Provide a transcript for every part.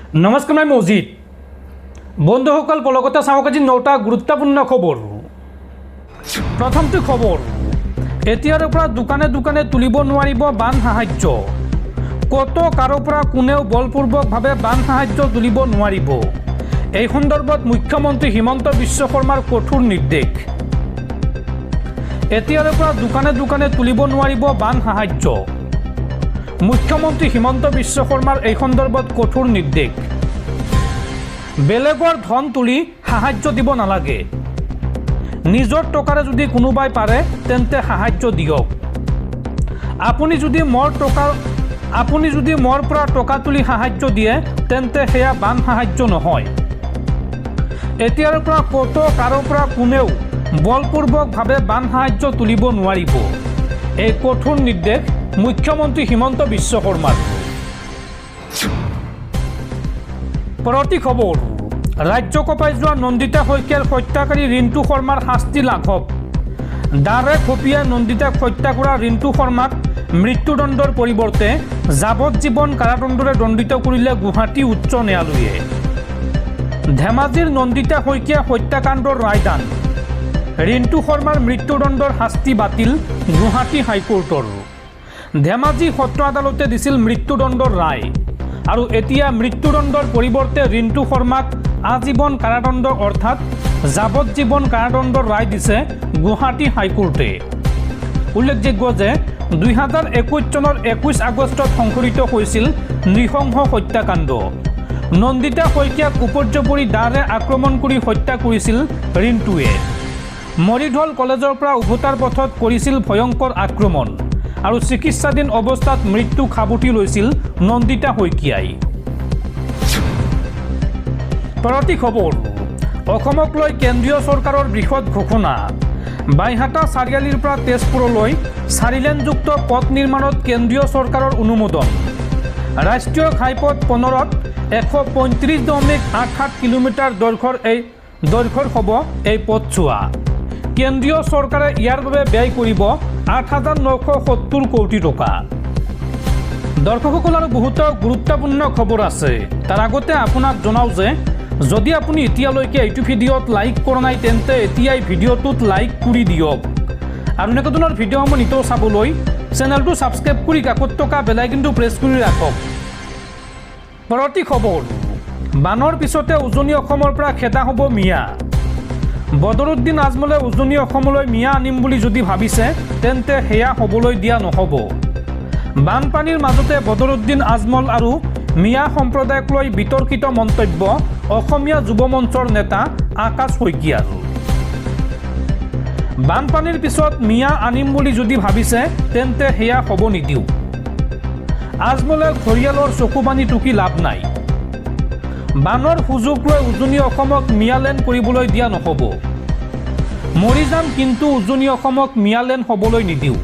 নমস্কাৰ, মই মজিদ। বন্ধুসকল, পলকতে চাওক আজি 9টা গুৰুত্বপূৰ্ণ খবৰ। প্ৰথমটো খবৰ, এতিয়াৰ পৰা দোকানে দোকানে তুলিব নোৱাৰিব বান সাহায্য। কতো কাৰো পৰা কোনেও বলপূৰ্বকভাৱে বান সাহায্য তুলিব নোৱাৰিব। এই সন্দৰ্ভত মুখ্যমন্ত্ৰী হিমন্ত বিশ্ব শৰ্মাৰ কঠোৰ নিৰ্দেশ। এতিয়াৰ পৰা দোকানে দোকানে তুলিব নোৱাৰিব বান সাহায্য। মুখ্যমন্ত্ৰী হিমন্ত বিশ্ব শৰ্মাৰ এই সন্দৰ্ভত কঠোৰ নিৰ্দেশ। বেলেগৰ ধন তুলি সাহায্য দিব নালাগে। নিজৰ টকাৰে যদি কোনোবাই পাৰে তেন্তে সাহায্য দিয়ক। আপুনি যদি মোৰ পৰা টকা তুলি সাহায্য দিয়ে তেন্তে সেয়া বান সাহায্য নহয়। এতিয়াৰ পৰা কতো কাৰো পৰা কোনেও বলপূৰ্বকভাৱে বান সাহায্য তুলিব নোৱাৰিব। এই কঠোৰ নিৰ্দেশ মুখ্যমন্ত্ৰী হিমন্ত বিশ্ব শৰ্মাৰ। পৰৱৰ্তী খবৰ, ৰাজ্য কঁপাই যোৱা নন্দিতা শইকীয়াৰ হত্যাকাৰী ৰিণ্টু শৰ্মাৰ শাস্তি লাঘৱ। দাৰে খপিয়াই নন্দিতাক হত্যা কৰা ৰিণ্টু শৰ্মাক মৃত্যুদণ্ডৰ পৰিৱৰ্তে যাৱজ্জীৱন কাৰাদণ্ডৰে দণ্ডিত কৰিলে গুৱাহাটী উচ্চ ন্যায়ালয়ে। ধেমাজিৰ নন্দিতা শইকীয়া হত্যাকাণ্ডৰ ৰায়দান। ৰিণ্টু শৰ্মাৰ মৃত্যুদণ্ডৰ শাস্তি বাতিল গুৱাহাটী হাইকোৰ্টৰ। ধেমাজি সত্ৰ আদালতে দিছিল মৃত্যুদণ্ডৰ ৰায় আৰু এতিয়া মৃত্যুদণ্ডৰ পৰিৱৰ্তে ৰিণ্টু শৰ্মাক আজীৱন কাৰাদণ্ড অৰ্থাৎ যাৱজ্জীৱন কাৰাদণ্ডৰ ৰায় দিছে গুৱাহাটী হাইকোৰ্টে। উল্লেখযোগ্য যে 2021 চনৰ 21 আগষ্টত সংঘটিত হৈছিল নৃশংস হত্যাকাণ্ড। নন্দিতা শইকীয়াক উপৰ্যুপৰি দাৰে আক্ৰমণ কৰি হত্যা কৰিছিল ৰিণ্টুৱে। মৰিধল কলেজৰ পৰা উভতাৰ পথত কৰিছিল ভয়ংকৰ আক্ৰমণ আৰু চিকিৎসাধীন অৱস্থাত মৃত্যুক সাৱটি লৈছিল নন্দিতা শইকীয়াই। পৰৱৰ্তী খবৰ, অসমক লৈ কেন্দ্ৰীয় চৰকাৰৰ বৃহৎ ঘোষণা। বাইহাটা চাৰিআলিৰ পৰা তেজপুৰলৈ 4 লেনযুক্ত পথ নিৰ্মাণত কেন্দ্ৰীয় চৰকাৰৰ অনুমোদন। ৰাষ্ট্ৰীয় ঘাইপথ 15ত 135.87 কিলোমিটাৰ দৈৰ্ঘ্যৰ হ'ব এই পথছোৱা। কেন্দ্ৰীয় চৰকাৰে ইয়াৰ বাবে ব্যয় কৰিব 8,970 কোটি টকা। দৰ্শকসকল, আৰু বহুতো গুৰুত্বপূৰ্ণ খবৰ আছে। তাৰ আগতে আপোনাক জনাওঁ যে যদি আপুনি এতিয়ালৈকে এইটো ভিডিঅ'ত লাইক কৰা নাই তেন্তে এতিয়াই ভিডিঅ'টোত লাইক কৰি দিয়ক আৰু এনেকুৱা ধৰণৰ ভিডিঅ'সমূহ নিতৌ চাবলৈ চেনেলটো ছাবস্ক্ৰাইব কৰি কাষত থকা বেল আইকনটো প্ৰেছ কৰি ৰাখক। পৰৱৰ্তী খবৰ, বানৰ পিছতে উজনি অসমৰ পৰা খেদা হ'ব মিয়া। বদৰুদ্দিন আজমলে উজনি অসমলৈ মিয়া আনিম বুলি যদি ভাবিছে তেন্তে সেয়া হ'বলৈ দিয়া নহ'ব। বানপানীৰ মাজতে বদৰুদ্দিন আজমল আৰু মিয়া সম্প্ৰদায়ক লৈ বিতৰ্কিত মন্তব্য অসমীয়া যুৱ মঞ্চৰ নেতা আকাশ শইকীয়াৰ। বানপানীৰ পিছত মিয়া আনিম বুলি যদি ভাবিছে তেন্তে সেয়া হ'ব নিদিওঁ। আজমলে ঘৰিয়ালৰ চকুপানী টুকি লাভ নাই। বানৰ সুযোগ লৈ উজনি অসমক মিয়ালেণ্ড কৰিবলৈ দিয়া নহ'ব। মৰি যাম কিন্তু উজনি অসমক মিয়ালেণ্ড হ'বলৈ নিদিওঁ।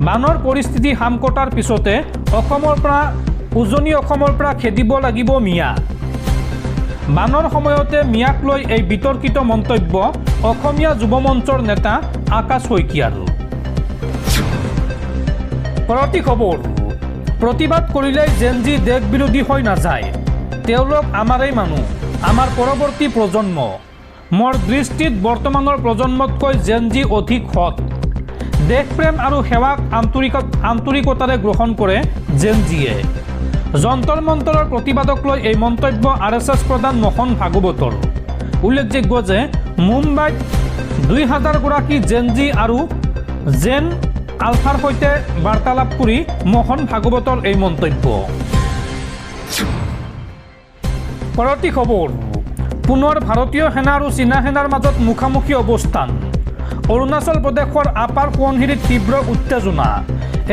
বানৰ পৰিস্থিতি হামকটাৰ পিছতে উজনি অসমৰ পৰা খেদিব লাগিব মিয়া। বানৰ সময়তে মিয়াক লৈ এই বিতৰ্কিত মন্তব্য অসমীয়া যুৱ মঞ্চৰ নেতা আকাশ শইকীয়াৰ। পৰৱৰ্তী খবৰ, প্ৰতিবাদ কৰিলে জেনজি দেশ বিৰোধী হৈ নাযায়। তেওঁলোক আমাৰেই মানুহ, আমাৰ পৰৱৰ্তী প্ৰজন্ম। মোৰ দৃষ্টিত বৰ্তমানৰ প্ৰজন্মতকৈ জেনজি অধিক সৎ। দেশপ্ৰেম আৰু সেৱাক আন্তৰিকতাৰে গ্ৰহণ কৰে জেনজিয়ে। যন্তৰ মন্তৰৰ প্ৰতিবাদক লৈ এই মন্তব্য RSS প্ৰধান মোহন ভাগৱতৰ। উল্লেখযোগ্য যে মুম্বাইত 2000 গৰাকী জেনজি আৰু জেন আলফাৰ সৈতে বাৰ্তালাপ কৰি মোহন ভাগৱতৰ এই মন্তব্য। পৰৱৰ্তী খবৰ, পুনৰ ভাৰতীয় সেনা আৰু চীনা সেনাৰ মাজত মুখামুখি অৱস্থান। অৰুণাচল প্ৰদেশৰ আপাৰ সোৱণশিৰিত তীব্ৰ উত্তেজনা।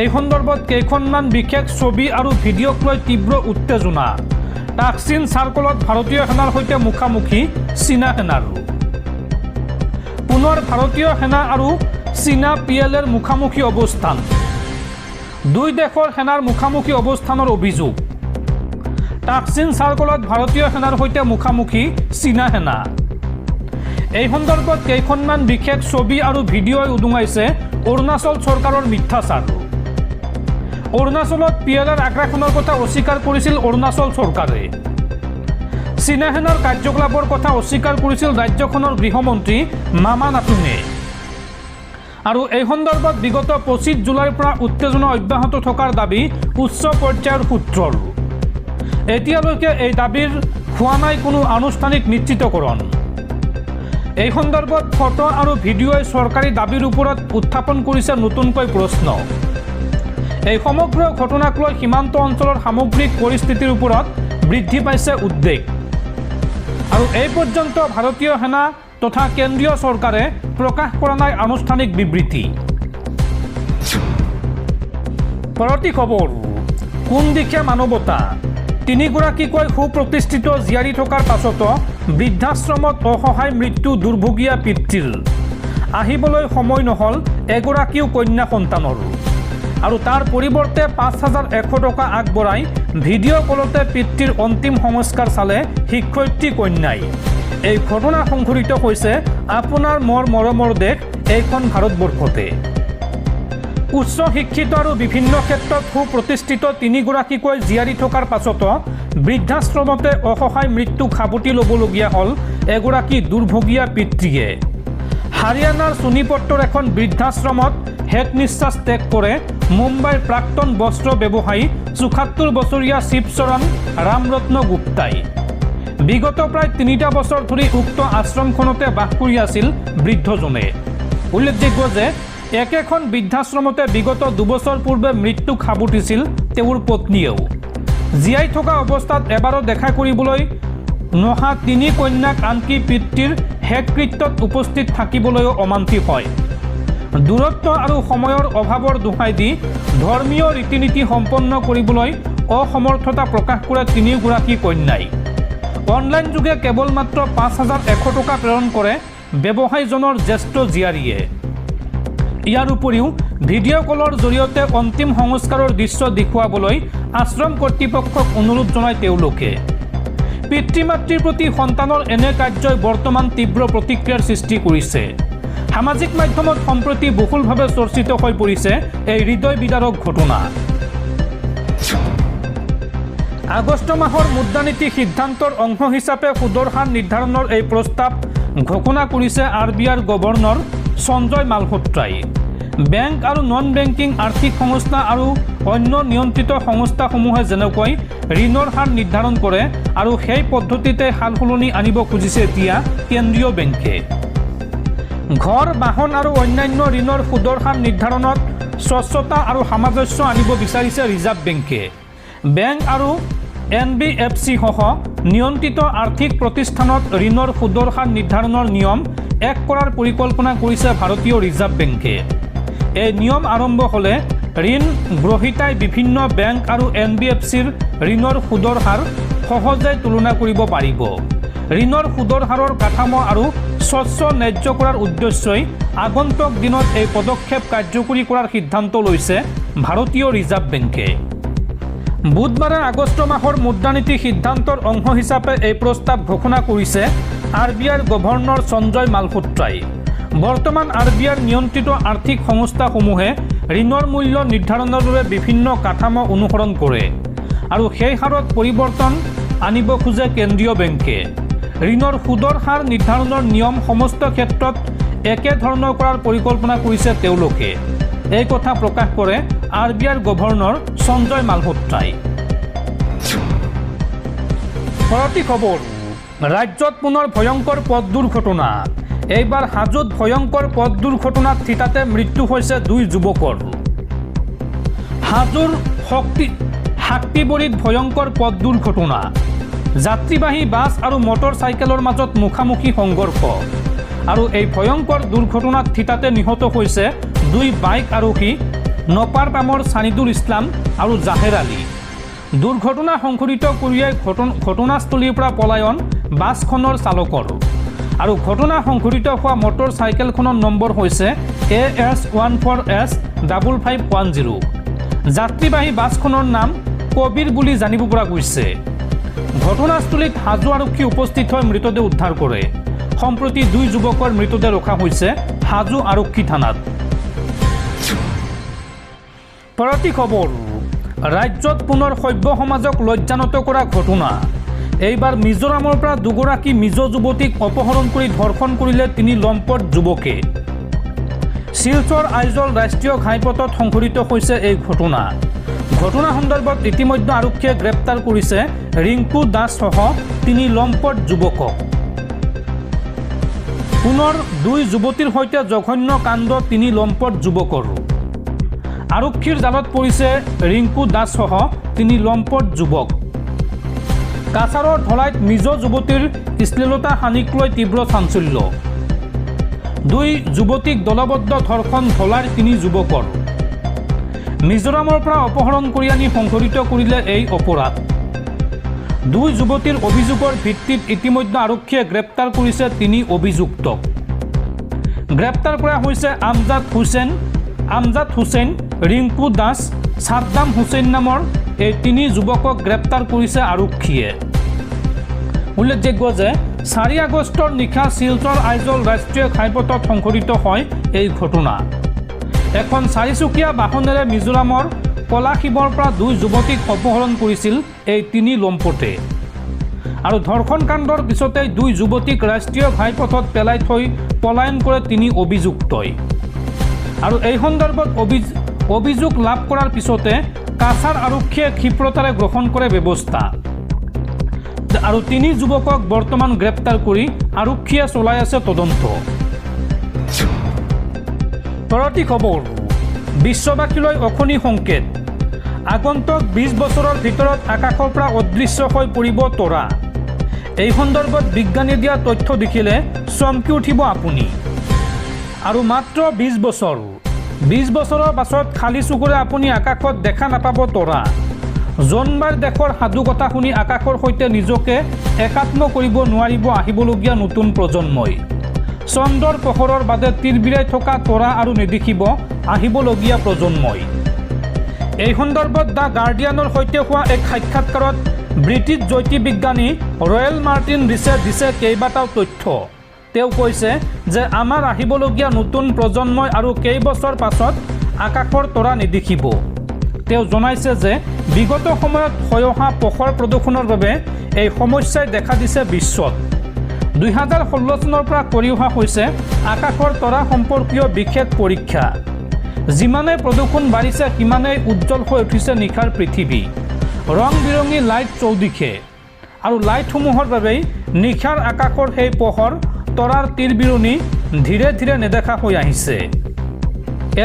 এই সন্দৰ্ভত কেইখনমান বিশেষ ছবি আৰু ভিডিঅ'ক লৈ তীব্ৰ উত্তেজনা। টাকচিন চাৰ্কলত ভাৰতীয় সেনাৰ সৈতে মুখামুখি চীনা সেনাৰ। পুনৰ ভাৰতীয় সেনা আৰু চীনা PLAৰ মুখামুখি অৱস্থান। দুই দেশৰ সেনাৰ মুখামুখি অৱস্থানৰ অভিযোগ। টাকচিন চাৰ্কলত ভাৰতীয় সেনাৰ সৈতে মুখামুখি চীনা সেনা। এই সন্দৰ্ভত কেইখনমান বিশেষ ছবি আৰু ভিডিঅ'ই উদুঙাইছে অৰুণাচল চৰকাৰৰ মিথ্যাচাৰ। অৰুণাচলত পিএলআৰ আগ্ৰাসনৰ কথা অস্বীকাৰ কৰিছিল অৰুণাচল চৰকাৰে। চীনা সেনাৰ কাৰ্যকলাপৰ কথা অস্বীকাৰ কৰিছিল ৰাজ্যখনৰ গৃহমন্ত্ৰী মামা নাটুঙে। আৰু এই সন্দৰ্ভত বিগত 25 জুলাইৰ পৰা উত্তেজনা অব্যাহত থকাৰ দাবী উচ্চ পৰ্যায়ৰ সূত্ৰৰ। এতিয়ালৈকে এই দাবীৰ হোৱা নাই কোনো আনুষ্ঠানিক নিশ্চিতকৰণ। এই সন্দৰ্ভত ফটো আৰু ভিডিঅ'ই চৰকাৰী দাবীৰ ওপৰত উত্থাপন কৰিছে নতুনকৈ প্ৰশ্ন। এই সমগ্ৰ ঘটনাক লৈ সীমান্ত অঞ্চলৰ সামগ্ৰিক পৰিস্থিতিৰ ওপৰত বৃদ্ধি পাইছে উদ্বেগ। আৰু এই পৰ্যন্ত ভাৰতীয় সেনা তথা কেন্দ্ৰীয় চৰকাৰে প্ৰকাশ কৰা নাই আনুষ্ঠানিক বিবৃতি। পৰৱৰ্তী খবৰ, কোন দিশে মানৱতা? তিনিগৰাকীকৈ সুপ্ৰতিষ্ঠিত জীয়াৰী থকাৰ পাছতো বৃদ্ধাশ্ৰমত অসহায় মৃত্যু দুৰ্ভগীয়া পিতৃৰ। আহিবলৈ সময় নহ'ল এগৰাকীও কন্যা সন্তানৰ। আৰু তাৰ পৰিৱৰ্তে ৫,১০০ টকা আগবঢ়াই ভিডিঅ' কলতে পিতৃৰ অন্তিম সংস্কাৰ চালে শিক্ষয়িত্ৰী কন্যাই। এই ঘটনা সংঘটিত হৈছে আপোনাৰ মৰমৰ দেশ এইখন ভাৰতবৰ্ষতে। উচ্চ শিক্ষিত আৰু বিভিন্ন ক্ষেত্ৰত সুপ্ৰতিষ্ঠিত তিনিগৰাকীকৈ জীয়াৰী থকাৰ পাছতো বৃদ্ধাশ্ৰমতে অসহায় মৃত্যুক সাৱটি ল'বলগীয়া হ'ল এগৰাকী দুৰ্ভগীয়া পিতৃয়ে। হাৰিয়ানাৰ সোনিপট্টৰ এখন বৃদ্ধাশ্ৰমত শেষ নিশ্বাস ত্যাগ কৰে মুম্বাইৰ প্ৰাক্তন বস্ত্ৰ ব্যৱসায়ী ৭৪ বছৰীয়া শিৱচৰণ ৰামৰত্ন গুপ্তাই। বিগত প্ৰায় ৩টা বছৰ ধৰি উক্ত আশ্ৰমখনতে বাস কৰি আছিল বৃদ্ধজনে। উল্লেখযোগ্য যে একেখন বৃদ্ধাশ্ৰমতে বিগত ২ বছৰ পূৰ্বে মৃত্যুক সাৱটিছিল তেওঁৰ পত্নীয়েও। জীয়াই থকা অৱস্থাত এবাৰো দেখা কৰিবলৈ নহা তিনি কন্যাক আনকি পিতৃৰ শেষকৃত্যত উপস্থিত থাকিবলৈও অমান্তি হয়। দূৰত্ব আৰু সময়ৰ অভাৱৰ দোহাই দি ধৰ্মীয় ৰীতি নীতি সম্পন্ন কৰিবলৈ অসমৰ্থতা প্ৰকাশ কৰে তিনিগৰাকী কন্যাই। অনলাইন যোগে কেৱল মাত্ৰ ৫,১০০ টকা প্ৰেৰণ কৰে ব্যৱসায়ীজনৰ জ্যেষ্ঠ জীয়াৰীয়ে। ইয়াৰ উপৰিও ভিডিঅ' কলৰ জৰিয়তে অন্তিম সংস্কাৰৰ দৃশ্য দেখুৱাবলৈ আশ্ৰম কৰ্তৃপক্ষক অনুৰোধ জনায় তেওঁলোকে। পিতৃ মাতৃৰ প্ৰতি সন্তানৰ এনে কাৰ্যই বৰ্তমান তীব্ৰ প্ৰতিক্ৰিয়াৰ সৃষ্টি কৰিছে। সামাজিক মাধ্যমত সম্প্ৰতি বহুলভাৱে চৰ্চিত হৈ পৰিছে এই হৃদয় বিদাৰক ঘটনা। আগষ্ট মাহৰ মুদ্ৰানীতি সিদ্ধান্তৰ অংশ হিচাপে সুদৰ হাৰ নিৰ্ধাৰণৰ এই প্ৰস্তাৱ ঘোষণা কৰিছে RBIৰ গভৰ্ণৰ সঞ্জয় মালহোত্ৰাই। বেংক আৰু নন বেংকিং আৰ্থিক সংস্থা আৰু অন্য নিয়ন্ত্ৰিত সংস্থাসমূহে যেনেকৈ ঋণৰ হাৰ নিৰ্ধাৰণ কৰে আৰু সেই পদ্ধতিতে সালসলনি আনিব খুজিছে এতিয়া কেন্দ্ৰীয় বেংকে। ঘৰ, বাহন আৰু অন্যান্য ঋণৰ সুদৰ হাৰ নিৰ্ধাৰণত স্বচ্ছতা আৰু সামঞ্জস্য আনিব বিচাৰিছে ৰিজাৰ্ভ বেংকে। বেংক আৰু NBFC সহ নিয়ন্ত্ৰিত আৰ্থিক প্ৰতিষ্ঠানত ঋণৰ সুদৰ হাৰ নিৰ্ধাৰণৰ নিয়ম এক কৰাৰ পৰিকল্পনা কৰিছে ভাৰতীয় ৰিজাৰ্ভ বেংকে। এই নিয়ম আৰম্ভ হ'লে ঋণ গ্ৰহীতাই বিভিন্ন বেংক আৰু NBFCৰ ঋণৰ সুদৰ হাৰ সহজে তুলনা কৰিব পাৰিব। ঋণৰ সুদৰ হাৰৰ কাঠামো আৰু স্বচ্ছ ন্যায্য কৰাৰ উদ্দেশ্যই আগন্তুক দিনত এই পদক্ষেপ কাৰ্যকৰী কৰাৰ সিদ্ধান্ত লৈছে ভাৰতীয় ৰিজাৰ্ভ বেংকে। বুধবাৰে আগষ্ট মাহৰ মুদ্ৰানীতি সিদ্ধান্তৰ অংশ হিচাপে এই প্ৰস্তাৱ ঘোষণা কৰিছে RBIৰ গভৰ্ণৰ সঞ্জয় মালহোত্ৰাই। বৰ্তমান RBIৰ নিয়ন্ত্ৰিত আৰ্থিক সংস্থাসমূহে ঋণৰ মূল্য নিৰ্ধাৰণৰ বাবে বিভিন্ন কাঠামো অনুসৰণ কৰে আৰু সেই হাৰত পৰিৱৰ্তন আনিব খোজে কেন্দ্ৰীয় বেংকে। ঋণৰ সুদৰ হাৰ নিৰ্ধাৰণৰ নিয়ম সমস্ত ক্ষেত্ৰত একেধৰণৰ কৰাৰ পৰিকল্পনা কৰিছে তেওঁলোকে। এই কথা প্ৰকাশ কৰে RBIৰ গভৰ্ণৰ সঞ্জয় মালহোত্ৰাই। পৰৱৰ্তী খবৰ, ৰাজ্যত পুনৰ ভয়ংকৰ পথ দুৰ্ঘটনা। এইবাৰ হাজোত ভয়ংকৰ পথ দুৰ্ঘটনাত থিতাতে মৃত্যু হৈছে 2 যুৱকৰ। হাজোৰ শাক্তিবৰীত ভয়ংকৰ পথ দুৰ্ঘটনা। যাত্ৰীবাহী বাছ আৰু মটৰ চাইকেলৰ মাজত মুখামুখি সংঘৰ্ষ আৰু এই ভয়ংকৰ দুৰ্ঘটনাত থিতাতে নিহত হৈছে 2 বাইক আৰোহী নপাৰপামৰ ছানিদুল ইছলাম আৰু জাহেৰ আলী। দুৰ্ঘটনা সংঘটিত কৰিয়ে ঘটনাস্থলীৰ পৰা পলায়ন বাছখনৰ চালকৰ। আৰু ঘটনা সংঘটিত হোৱা মটৰ চাইকেলখনৰ নম্বৰ হৈছে AS14S5510। যাত্ৰীবাহী বাছখনৰ নাম কবিৰ বুলি জানিব পৰা গৈছে। ঘটনাস্থলীত হাজো আৰক্ষী উপস্থিত হৈ মৃতদেহ উদ্ধাৰ কৰে। সম্প্ৰতি 2 যুৱকৰ মৃতদেহ ৰখা হৈছে হাজো আৰক্ষী থানাত। পৰৱৰ্তী খবৰ, ৰাজ্যত পুনৰ সভ্য সমাজক লজ্জানত কৰা ঘটনা। এইবাৰ মিজোৰামৰ পৰা দুগৰাকী মিজো যুৱতীক অপহৰণ কৰি ধৰ্ষণ কৰিলে 3 লম্পট যুৱকে। শিলচৰ আইজল ৰাষ্ট্ৰীয় ঘাইপথত সংঘটিত হৈছে এই ঘটনা। ঘটনা সন্দৰ্ভত ইতিমধ্যে আৰক্ষীয়ে গ্ৰেপ্তাৰ কৰিছে ৰিংকু দাস সহ 3 লম্পট যুৱকক। পুনৰ 2 যুৱতীৰ সৈতে জঘন্য কাণ্ড 3 লম্পট যুৱকৰ। আৰক্ষীৰ জালত পৰিছে ৰিংকু দাস সহ 3 লম্পট যুৱক। কাছাৰৰ ধলাইত মিজো যুৱতীৰ শ্লীলতা হানিক লৈ তীব্ৰ চাঞ্চল্য। 2 যুৱতীক দলবদ্ধ ধৰ্ষণ ধলাইৰ 3 যুৱকৰ। মিজোৰামৰ পৰা অপহৰণ কৰি আনি সংঘটিত কৰিলে এই অপৰাধ। 2 যুৱতীৰ অভিযোগৰ ভিত্তিত ইতিমধ্যে আৰক্ষীয়ে গ্ৰেপ্তাৰ কৰিছে 3 অভিযুক্তক। গ্ৰেপ্তাৰ কৰা হৈছে আমজাদ হুছেইন, ৰিংকু দাস, ছাদ্দাম হুছেইন নামৰ এই 3 যুৱকক গ্ৰেপ্তাৰ কৰিছে আৰক্ষীয়ে। উল্লেখযোগ্য যে 4 আগষ্টৰ নিশা শিলচৰ আইজল ৰাষ্ট্ৰীয় ঘাইপথত সংঘটিত হয় এই ঘটনা। এখন 4চকীয়া বাহনেৰে মিজোৰামৰ কলাশিবৰ পৰা 2 যুৱতীক অপহৰণ কৰিছিল এই 3 লম্পটে। আৰু ধৰ্ষণ কাণ্ডৰ পিছতে 2 যুৱতীক ৰাষ্ট্ৰীয় ঘাইপথত পেলাই থৈ পলায়ন কৰে 3 অভিযুক্তই। আৰু এই সন্দৰ্ভত অভিযোগ লাভ কৰাৰ পিছতে কাছাৰ আৰক্ষীয়ে ক্ষিপ্ৰতাৰে গ্ৰহণ কৰে ব্যৱস্থা। আৰু 3 যুৱকক বৰ্তমান গ্ৰেপ্তাৰ কৰি আৰক্ষীয়ে চলাই আছে তদন্ত। পৰৱৰ্তী খবৰ, বিশ্ববাসীলৈ অশনি সংকেত। আগন্তুক 20 বছৰৰ ভিতৰত আকাশৰ পৰা অদৃশ্য হৈ পৰিব তৰা। এই সন্দৰ্ভত বিজ্ঞানীয়ে দিয়া তথ্য দেখিলে চমকি উঠিব আপুনি। আৰু মাত্ৰ 20 বছৰৰ পাছত খালী চকুৰে আপুনি আকাশত দেখা নাপাব তৰা। জোনবাৰ দেশৰ সাধু কথা শুনি আকাশৰ সৈতে নিজকে একাত্ম কৰিব নোৱাৰিব আহিবলগীয়া নতুন প্ৰজন্মই। চন্দ্ৰৰ পোহৰৰ বাদে তিৰবিৰাই থকা তৰা আৰু নেদেখিব আহিবলগীয়া প্ৰজন্মই। এই সন্দৰ্ভত দ্য গাৰ্ডিয়ানৰ সৈতে হোৱা এক সাক্ষাৎকাৰত ব্ৰিটিছ জ্যোতিৰ্বিজ্ঞানী ৰয়েল মাৰ্টিন ৰিছে দিছে কেইবাটাও তথ্য। তেওঁ কৈছে যে আমাৰ আহিবলগীয়া নতুন প্ৰজন্মই আৰু কেইবছৰ পাছত আকাশৰ তৰা নেদেখিব। তেওঁ জনাইছে যে বিগত সময়ত হৈ অহা পোহৰ প্ৰদূষণৰ বাবে এই সমস্যাই দেখা দিছে বিশ্বত। 2016 চনৰ পৰা কৰি অহা হৈছে আকাশৰ তৰা সম্পৰ্কীয় বিশেষ পৰীক্ষা। যিমানে প্ৰদূষণ বাঢ়িছে সিমানেই উজ্জ্বল হৈ উঠিছে নিশাৰ পৃথিৱী। ৰং বিৰঙী লাইট চৌদিশে। আৰু লাইটসমূহৰ বাবেই নিশাৰ আকাশৰ সেই পোহৰ তৰাৰ তিৰবিৰণি ধীৰে ধীৰে নেদেখা হৈ আহিছে।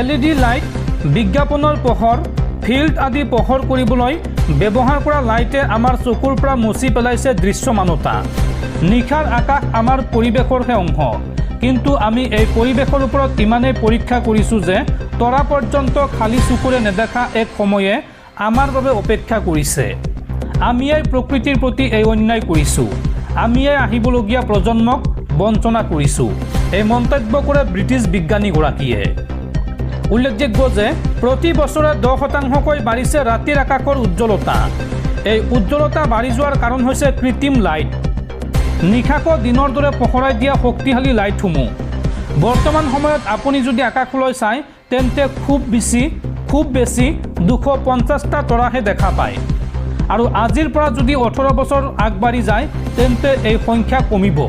LED লাইট, বিজ্ঞাপনৰ পোহৰ, ফিল্ড আদি পোহৰ কৰিবলৈ ব্যৱহাৰ কৰা লাইটে আমাৰ চকুৰ পৰা মচি পেলাইছে দৃশ্যমানতা। নিশাৰ আকাশ আমাৰ পৰিৱেশৰহে অংশ, কিন্তু আমি এই পৰিৱেশৰ ওপৰত ইমানেই পৰীক্ষা কৰিছোঁ যে তৰা পৰ্যন্ত খালী চকুৰে নেদেখা এক সময়ে আমাৰ বাবে অপেক্ষা কৰিছে। আমিয়েই প্ৰকৃতিৰ প্ৰতি এই অন্যায় কৰিছোঁ। আমিয়েই আহিবলগীয়া প্ৰজন্মক বঞ্চনা কৰিছোঁ। এই মন্তব্য কৰে ব্ৰিটিছ বিজ্ঞানীগৰাকীয়ে। উল্লেখযোগ্য যে প্ৰতি বছৰে 10% বাঢ়িছে ৰাতিৰ আকাশৰ উজ্জ্বলতা। এই উজ্জ্বলতা বাঢ়ি যোৱাৰ কাৰণ হৈছে কৃত্ৰিম লাইট। নিশাকো দিনৰ দৰে পোহৰাই দিয়া শক্তিশালী লাইটসমূহ। বৰ্তমান সময়ত আপুনি যদি আকাশলৈ চায় তেন্তে খুব বেছি 250টা তৰাহে দেখা পায়। আৰু আজিৰ পৰা যদি 18 বছৰ আগবাঢ়ি যায় তেন্তে এই সংখ্যা কমিব।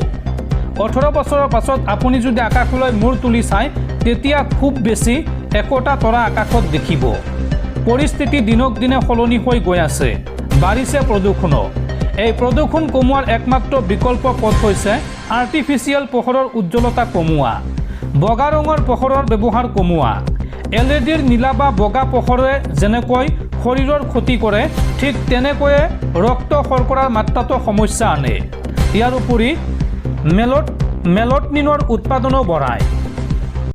18 বছৰৰ পাছত আপুনি যদি আকাশলৈ মূৰ তুলি চায় তেতিয়া খুব বেছি 100টা তৰা আকাশত দেখিব। পৰিস্থিতি দিনক দিনে সলনি হৈ গৈ আছে। বাঢ়িছে প্ৰদূষণো। এই প্ৰদূষণ কমোৱাৰ একমাত্ৰ বিকল্প পথ হৈছে আৰ্টিফিচিয়েল পোহৰৰ উজ্জ্বলতা কমোৱা, বগা ৰঙৰ পোহৰৰ ব্যৱহাৰ কমোৱা। LEDৰ নীলা বা বগা পোহৰে যেনেকৈ শৰীৰৰ ক্ষতি কৰে ঠিক তেনেকৈয়ে ৰক্ত শৰ্কৰাৰ মাত্ৰাটো সমস্যা আনে। ইয়াৰ উপৰি মেলটনিনৰ উৎপাদনো বঢ়ায়।